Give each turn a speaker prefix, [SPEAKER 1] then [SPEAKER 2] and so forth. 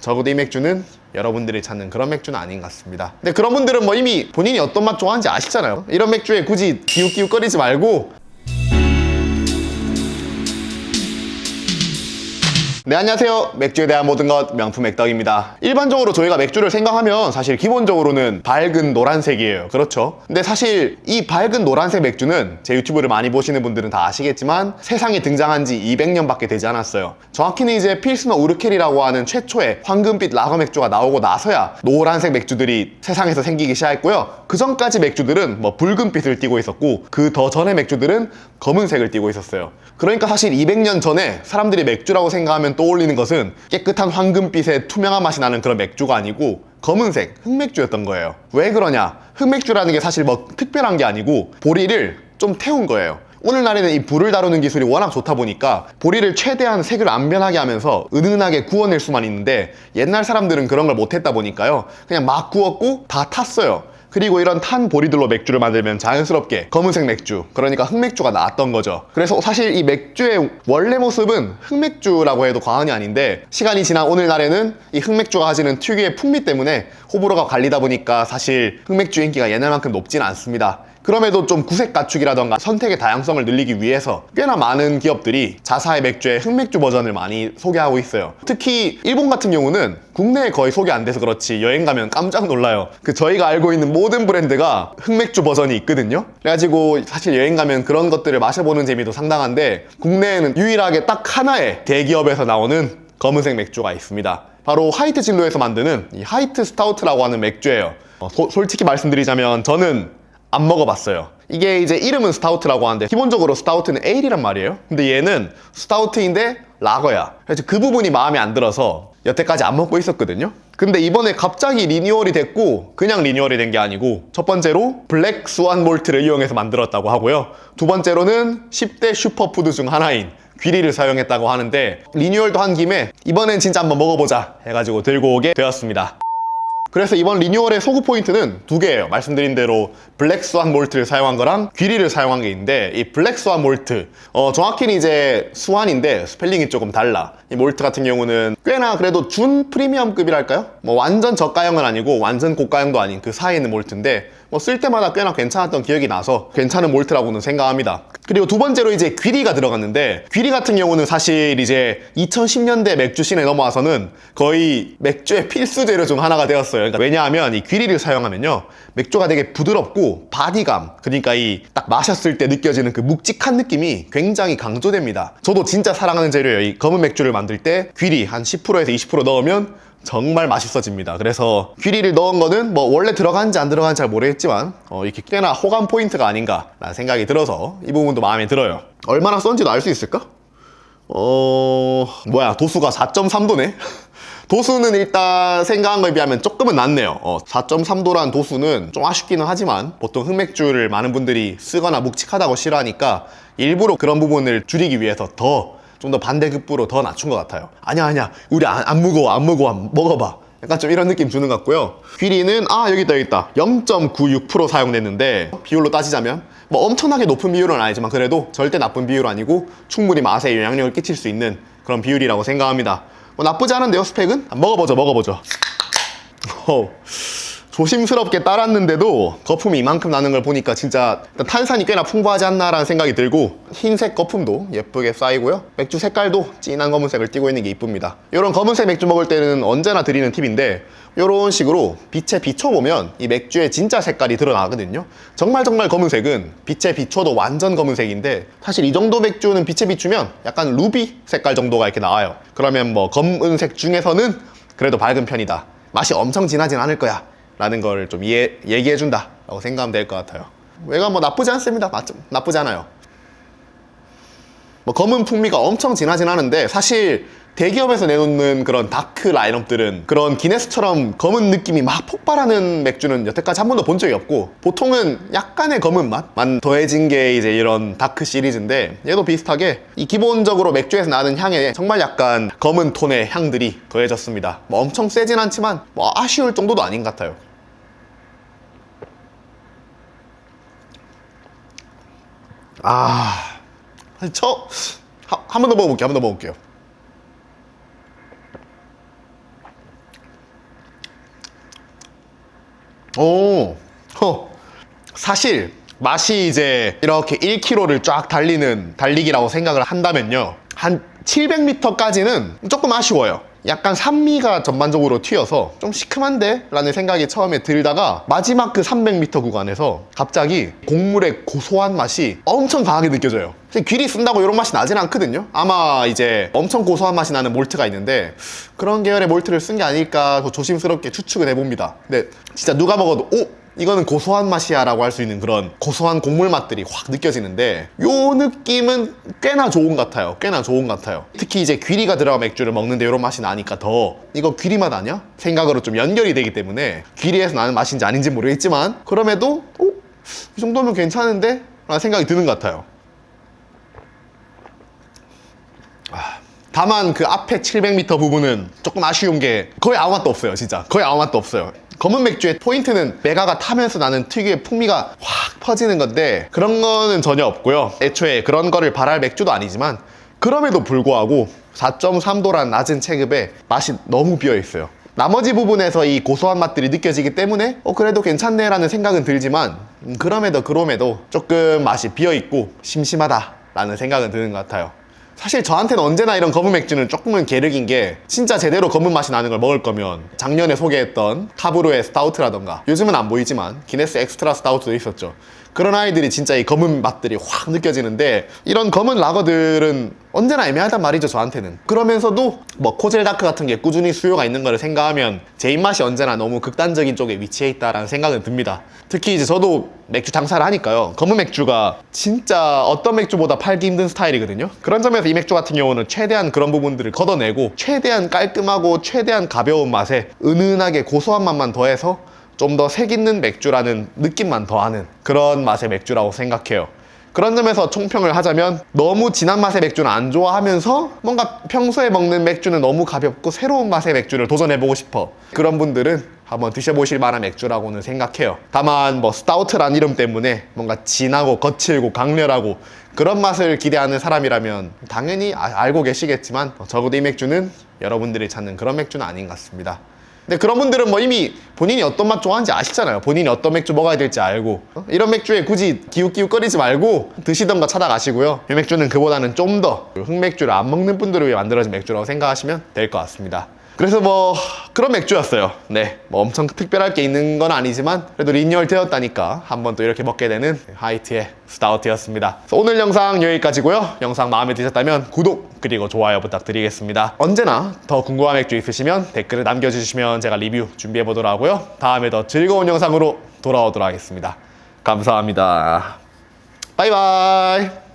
[SPEAKER 1] 적어도 이 맥주는 여러분들이 찾는 그런 맥주는 아닌 것 같습니다. 근데 그런 분들은 뭐 이미 본인이 어떤 맛 좋아하는지 아시잖아요. 이런 맥주에 굳이 기웃기웃거리지 말고. 네, 안녕하세요. 맥주에 대한 모든 것 명품 맥덕입니다. 일반적으로 저희가 맥주를 생각하면 사실 기본적으로는 밝은 노란색이에요. 그렇죠? 근데 사실 이 밝은 노란색 맥주는 제 유튜브를 많이 보시는 분들은 다 아시겠지만 세상에 등장한 지 200년밖에 되지 않았어요. 정확히는 이제 필스너 우르켈이라고 하는 최초의 황금빛 라거 맥주가 나오고 나서야 노란색 맥주들이 세상에서 생기기 시작했고요. 그 전까지 맥주들은 뭐 붉은빛을 띠고 있었고 그 더 전의 맥주들은 검은색을 띠고 있었어요. 그러니까 사실 200년 전에 사람들이 맥주라고 생각하면 떠올리는 것은 깨끗한 황금빛의 투명한 맛이 나는 그런 맥주가 아니고 검은색 흑맥주였던 거예요. 왜 그러냐? 흑맥주라는 게 사실 뭐 특별한 게 아니고 보리를 좀 태운 거예요. 오늘날에는 이 불을 다루는 기술이 워낙 좋다 보니까 보리를 최대한 색을 안 변하게 하면서 은은하게 구워낼 수만 있는데 옛날 사람들은 그런 걸 못했다 보니까요, 그냥 막 구웠고 다 탔어요. 그리고 이런 탄 보리들로 맥주를 만들면 자연스럽게 검은색 맥주, 그러니까 흑맥주가 나왔던 거죠. 그래서 사실 이 맥주의 원래 모습은 흑맥주라고 해도 과언이 아닌데 시간이 지난 오늘날에는 이 흑맥주가 가지는 특유의 풍미 때문에 호불호가 갈리다 보니까 사실 흑맥주 인기가 옛날만큼 높지는 않습니다. 그럼에도 좀 구색 가축이라던가 선택의 다양성을 늘리기 위해서 꽤나 많은 기업들이 자사의 맥주의 흑맥주 버전을 많이 소개하고 있어요. 특히 일본 같은 경우는 국내에 거의 소개 안 돼서 그렇지 여행 가면 깜짝 놀라요. 저희가 알고 있는 모든 브랜드가 흑맥주 버전이 있거든요. 그래가지고 사실 여행 가면 그런 것들을 마셔보는 재미도 상당한데 국내에는 유일하게 딱 하나의 대기업에서 나오는 검은색 맥주가 있습니다. 바로 하이트 진로에서 만드는 이 하이트 스타우트라고 하는 맥주예요. 솔직히 말씀드리자면 저는 안 먹어봤어요. 이게 이제 이름은 스타우트라고 하는데 기본적으로 스타우트는 에일이란 말이에요. 근데 얘는 스타우트인데 라거야. 그래서 그 부분이 마음에 안 들어서 여태까지 안 먹고 있었거든요. 근데 이번에 갑자기 리뉴얼이 됐고, 그냥 리뉴얼이 된 게 아니고 첫 번째로 블랙 스완 몰트를 이용해서 만들었다고 하고요. 두 번째로는 10대 슈퍼푸드 중 하나인 귀리를 사용했다고 하는데 리뉴얼도 한 김에 이번엔 진짜 한번 먹어보자 해가지고 들고 오게 되었습니다. 그래서 이번 리뉴얼의 소구 포인트는 두 개예요. 말씀드린 대로 블랙 스완 몰트를 사용한 거랑 귀리를 사용한 게 있는데, 이 블랙 스완 몰트 정확히는 이제 스완인데 스펠링이 조금 달라. 이 몰트 같은 경우는 꽤나 그래도 준 프리미엄급이랄까요? 뭐 완전 저가형은 아니고 완전 고가형도 아닌 그 사이에 있는 몰트인데 뭐 쓸 때마다 꽤나 괜찮았던 기억이 나서 괜찮은 몰트라고는 생각합니다. 그리고 두 번째로 이제 귀리가 들어갔는데, 귀리 같은 경우는 사실 이제 2010년대 맥주 씬에 넘어와서는 거의 맥주의 필수 재료 중 하나가 되었어요. 그러니까 왜냐하면 이 귀리를 사용하면요, 맥주가 되게 부드럽고 바디감, 그러니까 이 딱 마셨을 때 느껴지는 그 묵직한 느낌이 굉장히 강조됩니다. 저도 진짜 사랑하는 재료예요. 이 검은 맥주를 만들 때 귀리 한 10%에서 20% 넣으면 정말 맛있어집니다. 그래서 귀리를 넣은 거는 뭐 원래 들어간지 안 들어간지 잘 모르겠지만 이렇게 꽤나 호감 포인트가 아닌가 라는 생각이 들어서 이 부분도 마음에 들어요. 얼마나 썬지도 알 수 있을까? 도수가 4.3도네? 도수는 일단 생각한 거에 비하면 조금은 낮네요. 4.3도란 도수는 좀 아쉽기는 하지만 보통 흑맥주를 많은 분들이 쓰거나 묵직하다고 싫어하니까 일부러 그런 부분을 줄이기 위해서 좀 더 반대급부로 더 낮춘 것 같아요. 아니야 우리 안 무거워 먹어봐. 약간 좀 이런 느낌 주는 것 같고요. 귀리는 여기 있다 0.96% 사용됐는데 비율로 따지자면 뭐 엄청나게 높은 비율은 아니지만 그래도 절대 나쁜 비율 아니고 충분히 맛에 영향력을 끼칠 수 있는 그런 비율이라고 생각합니다. 뭐 나쁘지 않은데요. 스펙은? 먹어보죠. 조심스럽게 따랐는데도 거품이 이만큼 나는 걸 보니까 진짜 탄산이 꽤나 풍부하지 않나라는 생각이 들고, 흰색 거품도 예쁘게 쌓이고요. 맥주 색깔도 진한 검은색을 띠고 있는 게 이쁩니다. 이런 검은색 맥주 먹을 때는 언제나 드리는 팁인데, 이런 식으로 빛에 비춰보면 이 맥주의 진짜 색깔이 드러나거든요. 정말 검은색은 빛에 비춰도 완전 검은색인데, 사실 이 정도 맥주는 빛에 비추면 약간 루비 색깔 정도가 이렇게 나와요. 그러면 뭐 검은색 중에서는 그래도 밝은 편이다, 맛이 엄청 진하진 않을 거야 라는 걸 좀 얘기해준다 라고 생각하면 될 것 같아요. 외관 뭐 나쁘지 않습니다. 나쁘지 않아요. 뭐 검은 풍미가 엄청 진하진 않은데, 사실 대기업에서 내놓는 그런 다크 라인업들은 그런 기네스처럼 검은 느낌이 막 폭발하는 맥주는 여태까지 한 번도 본 적이 없고, 보통은 약간의 검은 맛만 더해진 게 이제 이런 다크 시리즈인데, 얘도 비슷하게 이 기본적으로 맥주에서 나는 향에 정말 약간 검은 톤의 향들이 더해졌습니다. 뭐 엄청 세진 않지만 뭐 아쉬울 정도도 아닌 것 같아요. 한 번 더 먹어볼게요. 오, 사실 맛이 이제 이렇게 1km를 쫙 달리는 달리기라고 생각을 한다면요, 한 700m까지는 조금 아쉬워요. 약간 산미가 전반적으로 튀어서 좀 시큼한데? 라는 생각이 처음에 들다가 마지막 그 300m 구간에서 갑자기 곡물의 고소한 맛이 엄청 강하게 느껴져요. 귀리 쓴다고 이런 맛이 나진 않거든요. 아마 이제 엄청 고소한 맛이 나는 몰트가 있는데 그런 계열의 몰트를 쓴 게 아닐까 조심스럽게 추측을 해봅니다. 근데 진짜 누가 먹어도 이거는 고소한 맛이야 라고 할 수 있는 그런 고소한 곡물 맛들이 확 느껴지는데, 요 느낌은 꽤나 좋은 것 같아요. 꽤나 좋은 것 같아요. 특히 이제 귀리가 들어간 맥주를 먹는데 이런 맛이 나니까 더 이거 귀리 맛 아니야? 생각으로 좀 연결이 되기 때문에 귀리에서 나는 맛인지 아닌지 모르겠지만 그럼에도 이 정도면 괜찮은데? 라는 생각이 드는 것 같아요. 다만 그 앞에 700m 부분은 조금 아쉬운 게 거의 아무 맛도 없어요. 진짜 거의 아무 맛도 없어요. 검은 맥주의 포인트는 메가가 타면서 나는 특유의 풍미가 확 퍼지는 건데 그런 거는 전혀 없고요. 애초에 그런 거를 바랄 맥주도 아니지만 그럼에도 불구하고 4.3도란 낮은 체급에 맛이 너무 비어있어요. 나머지 부분에서 이 고소한 맛들이 느껴지기 때문에 그래도 괜찮네 라는 생각은 들지만 그럼에도 조금 맛이 비어있고 심심하다 라는 생각은 드는 것 같아요. 사실 저한테는 언제나 이런 검은 맥주는 조금은 게르긴 게, 진짜 제대로 검은 맛이 나는 걸 먹을 거면 작년에 소개했던 카브루의 스타우트라던가, 요즘은 안 보이지만 기네스 엑스트라 스타우트도 있었죠. 그런 아이들이 진짜 이 검은 맛들이 확 느껴지는데 이런 검은 라거들은 언제나 애매하단 말이죠, 저한테는. 그러면서도 뭐 코젤 다크 같은 게 꾸준히 수요가 있는 거를 생각하면 제 입맛이 언제나 너무 극단적인 쪽에 위치해 있다라는 생각은 듭니다. 특히 이제 저도 맥주 장사를 하니까요, 검은 맥주가 진짜 어떤 맥주보다 팔기 힘든 스타일이거든요. 그런 점에서 이 맥주 같은 경우는 최대한 그런 부분들을 걷어내고 최대한 깔끔하고 최대한 가벼운 맛에 은은하게 고소한 맛만 더해서 좀 더 색 있는 맥주라는 느낌만 더하는 그런 맛의 맥주라고 생각해요. 그런 점에서 총평을 하자면, 너무 진한 맛의 맥주는 안 좋아하면서 뭔가 평소에 먹는 맥주는 너무 가볍고 새로운 맛의 맥주를 도전해보고 싶어, 그런 분들은 한번 드셔보실 만한 맥주라고는 생각해요. 다만 뭐 스타우트란 이름 때문에 뭔가 진하고 거칠고 강렬하고 그런 맛을 기대하는 사람이라면 당연히 알고 계시겠지만 적어도 이 맥주는 여러분들이 찾는 그런 맥주는 아닌 것 같습니다. 근데 그런 분들은 뭐 이미 본인이 어떤 맛 좋아하는지 아시잖아요. 본인이 어떤 맥주 먹어야 될지 알고 이런 맥주에 굳이 기웃기웃거리지 말고 드시던 거 찾아가시고요. 이 맥주는 그보다는 좀 더 흑맥주를 안 먹는 분들을 위해 만들어진 맥주라고 생각하시면 될 것 같습니다. 그래서 뭐 그런 맥주였어요. 네, 뭐 엄청 특별할 게 있는 건 아니지만 그래도 리뉴얼 되었다니까 한번 또 이렇게 먹게 되는 하이트의 스타우트였습니다. 오늘 영상 여기까지고요. 영상 마음에 드셨다면 구독 그리고 좋아요 부탁드리겠습니다. 언제나 더 궁금한 맥주 있으시면 댓글을 남겨주시면 제가 리뷰 준비해 보도록 하고요. 다음에 더 즐거운 영상으로 돌아오도록 하겠습니다. 감사합니다. 바이바이.